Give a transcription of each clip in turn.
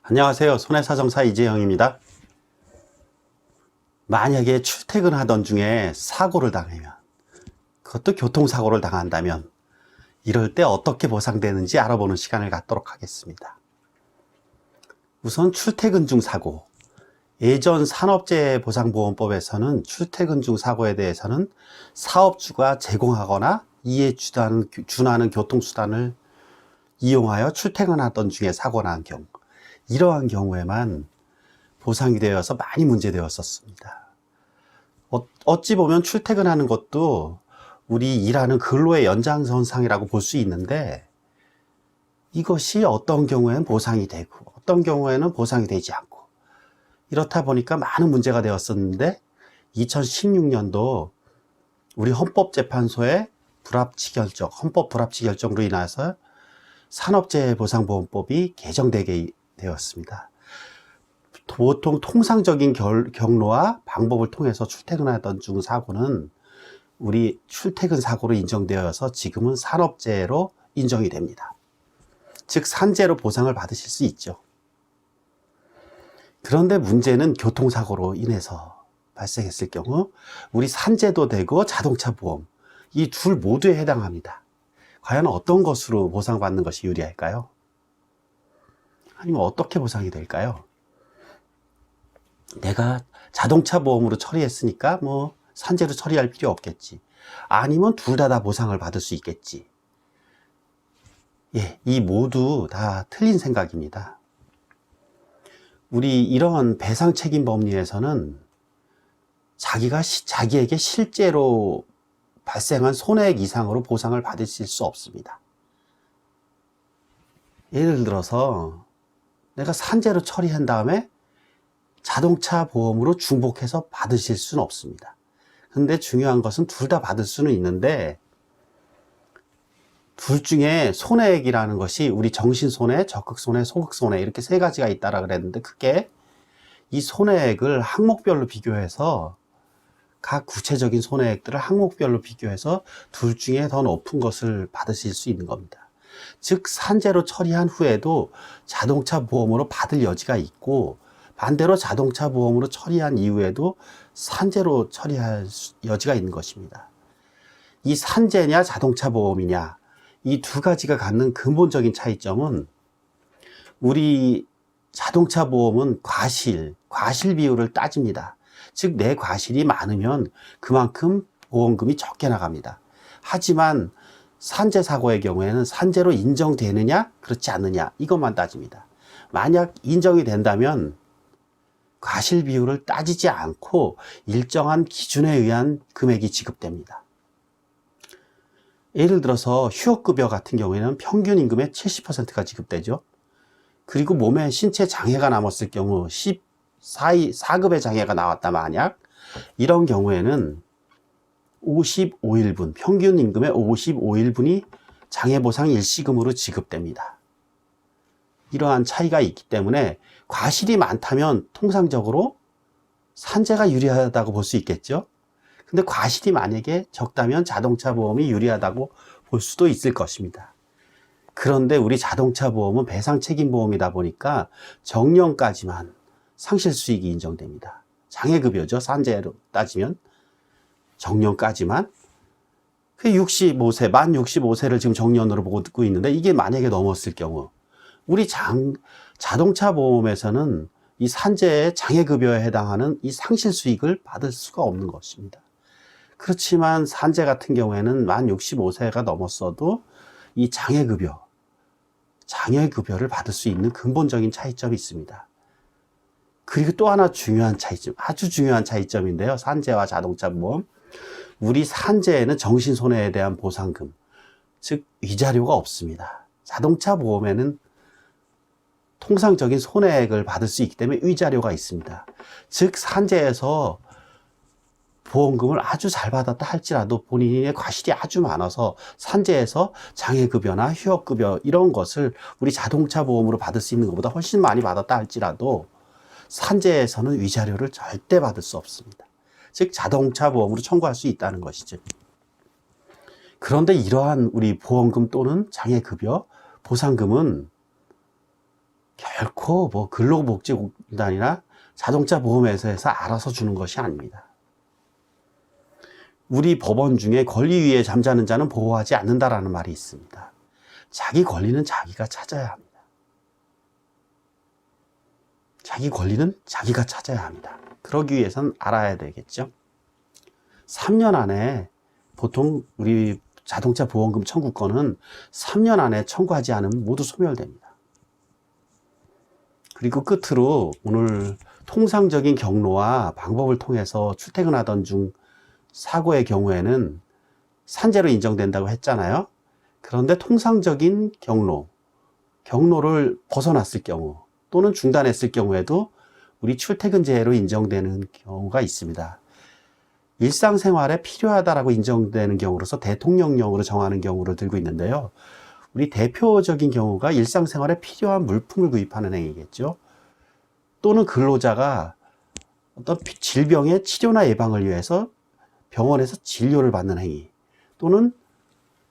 안녕하세요. 손해사정사 이재영입니다. 만약에 출퇴근하던 중에 사고를 당하면, 그것도 교통사고를 당한다면 이럴 때 어떻게 보상되는지 알아보는 시간을 갖도록 하겠습니다. 우선 출퇴근 중 사고. 예전 산업재해보상보험법에서는 출퇴근 중 사고에 대해서는 사업주가 제공하거나 이에 준하는 교통수단을 이용하여 출퇴근하던 중에 사고가 난 경우, 이러한 경우에만 보상이 되어서 많이 문제되었었습니다. 어찌 보면 출퇴근하는 것도 우리 일하는 근로의 연장선상이라고 볼 수 있는데, 이것이 어떤 경우에는 보상이 되고 어떤 경우에는 보상이 되지 않고, 이렇다 보니까 많은 문제가 되었었는데, 2016년도 우리 헌법재판소의 헌법 불합치 결정으로 인해서 산업재해보상보험법이 개정되게 되었습니다. 보통 통상적인 경로와 방법을 통해서 출퇴근하던 중 사고는 우리 출퇴근 사고로 인정되어서 지금은 산업재해로 인정이 됩니다. 즉 산재로 보상을 받으실 수 있죠. 그런데 문제는 교통사고로 인해서 발생했을 경우 우리 산재도 되고 자동차 보험, 이 둘 모두에 해당합니다. 과연 어떤 것으로 보상받는 것이 유리할까요? 아니면 어떻게 보상이 될까요? 내가 자동차 보험으로 처리했으니까 산재로 처리할 필요 없겠지. 아니면 둘 다 보상을 받을 수 있겠지. 이 모두 다 틀린 생각입니다. 우리 이런 배상책임 법리에서는 자기에게 실제로 발생한 손해액 이상으로 보상을 받으실 수 없습니다. 예를 들어서 내가 산재로 처리한 다음에 자동차 보험으로 중복해서 받으실 수는 없습니다. 근데 중요한 것은 둘 다 받을 수는 있는데, 둘 중에 손해액이라는 것이 우리 정신손해, 적극손해, 소극손해 이렇게 세 가지가 있다라 그랬는데, 그게 이 손해액을 항목별로 비교해서 각 구체적인 손해액들을 항목별로 비교해서 둘 중에 더 높은 것을 받으실 수 있는 겁니다. 즉 산재로 처리한 후에도 자동차 보험으로 받을 여지가 있고, 반대로 자동차 보험으로 처리한 이후에도 산재로 처리할 여지가 있는 것입니다. 이 산재냐 자동차 보험이냐, 이 두 가지가 갖는 근본적인 차이점은, 우리 자동차 보험은 과실 비율을 따집니다. 즉 내 과실이 많으면 그만큼 보험금이 적게 나갑니다. 하지만 산재 사고의 경우에는 산재로 인정되느냐 그렇지 않느냐 이것만 따집니다. 만약 인정이 된다면 과실 비율을 따지지 않고 일정한 기준에 의한 금액이 지급됩니다. 예를 들어서 휴업급여 같은 경우에는 평균 임금의 70%가 지급되죠. 그리고 몸에 신체 장애가 남았을 경우 4급의 장애가 나왔다 만약, 이런 경우에는 55일분, 평균 임금의 55일분이 장애보상 일시금으로 지급됩니다. 이러한 차이가 있기 때문에 과실이 많다면 통상적으로 산재가 유리하다고 볼 수 있겠죠. 근데 과실이 만약에 적다면 자동차 보험이 유리하다고 볼 수도 있을 것입니다. 그런데 우리 자동차 보험은 배상책임보험이다 보니까 정년까지만 상실수익이 인정됩니다. 장애급여죠. 산재로 따지면 정년까지만. 그 65세, 만 65세를 지금 정년으로 보고 듣고 있는데, 이게 만약에 넘었을 경우 우리 자동차 보험에서는 이 산재의 장애급여에 해당하는 이 상실수익을 받을 수가 없는 것입니다. 그렇지만 산재 같은 경우에는 만 65세가 넘었어도 이 장애급여를 받을 수 있는 근본적인 차이점이 있습니다. 그리고 또 하나 중요한 차이점, 아주 중요한 차이점인데요. 산재와 자동차 보험. 우리 산재에는 정신손해에 대한 보상금, 즉 위자료가 없습니다. 자동차 보험에는 통상적인 손해액을 받을 수 있기 때문에 위자료가 있습니다. 즉 산재에서 보험금을 아주 잘 받았다 할지라도 본인의 과실이 아주 많아서 산재에서 장애급여나 휴업급여 이런 것을 우리 자동차 보험으로 받을 수 있는 것보다 훨씬 많이 받았다 할지라도 산재에서는 위자료를 절대 받을 수 없습니다. 즉 자동차 보험으로 청구할 수 있다는 것이죠. 그런데 이러한 우리 보험금 또는 장애급여, 보상금은 결코 뭐 근로복지공단이나 자동차 보험회사에서 알아서 주는 것이 아닙니다. 우리 법원 중에 권리 위에 잠자는 자는 보호하지 않는다라는 말이 있습니다. 자기 권리는 자기가 찾아야 합니다. 자기 권리는 자기가 찾아야 합니다. 그러기 위해서는 알아야 되겠죠. 3년 안에 보통 우리 자동차 보험금 청구권은 3년 안에 청구하지 않으면 모두 소멸됩니다. 그리고 끝으로 오늘 통상적인 경로와 방법을 통해서 출퇴근하던 중 사고의 경우에는 산재로 인정된다고 했잖아요. 그런데 통상적인 경로를 벗어났을 경우 또는 중단했을 경우에도 우리 출퇴근재해로 인정되는 경우가 있습니다. 일상생활에 필요하다라고 인정되는 경우로서 대통령령으로 정하는 경우를 들고 있는데요. 우리 대표적인 경우가 일상생활에 필요한 물품을 구입하는 행위겠죠. 또는 근로자가 어떤 질병의 치료나 예방을 위해서 병원에서 진료를 받는 행위, 또는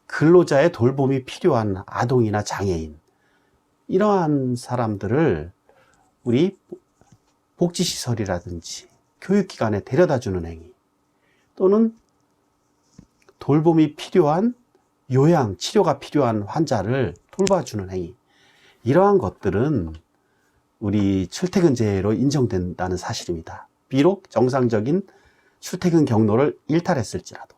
근로자의 돌봄이 필요한 아동이나 장애인, 이러한 사람들을 우리 복지시설이라든지 교육기관에 데려다주는 행위, 또는 돌봄이 필요한 요양, 치료가 필요한 환자를 돌봐주는 행위, 이러한 것들은 우리 출퇴근재해로 인정된다는 사실입니다. 비록 정상적인 출퇴근 경로를 이탈했을지라도.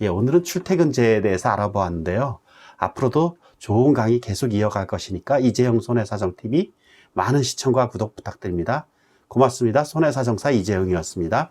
예, 오늘은 출퇴근재해에 대해서 알아보았는데요. 앞으로도 좋은 강의 계속 이어갈 것이니까 이재영 손해사정TV 많은 시청과 구독 부탁드립니다. 고맙습니다. 손해사정사 이재영이었습니다.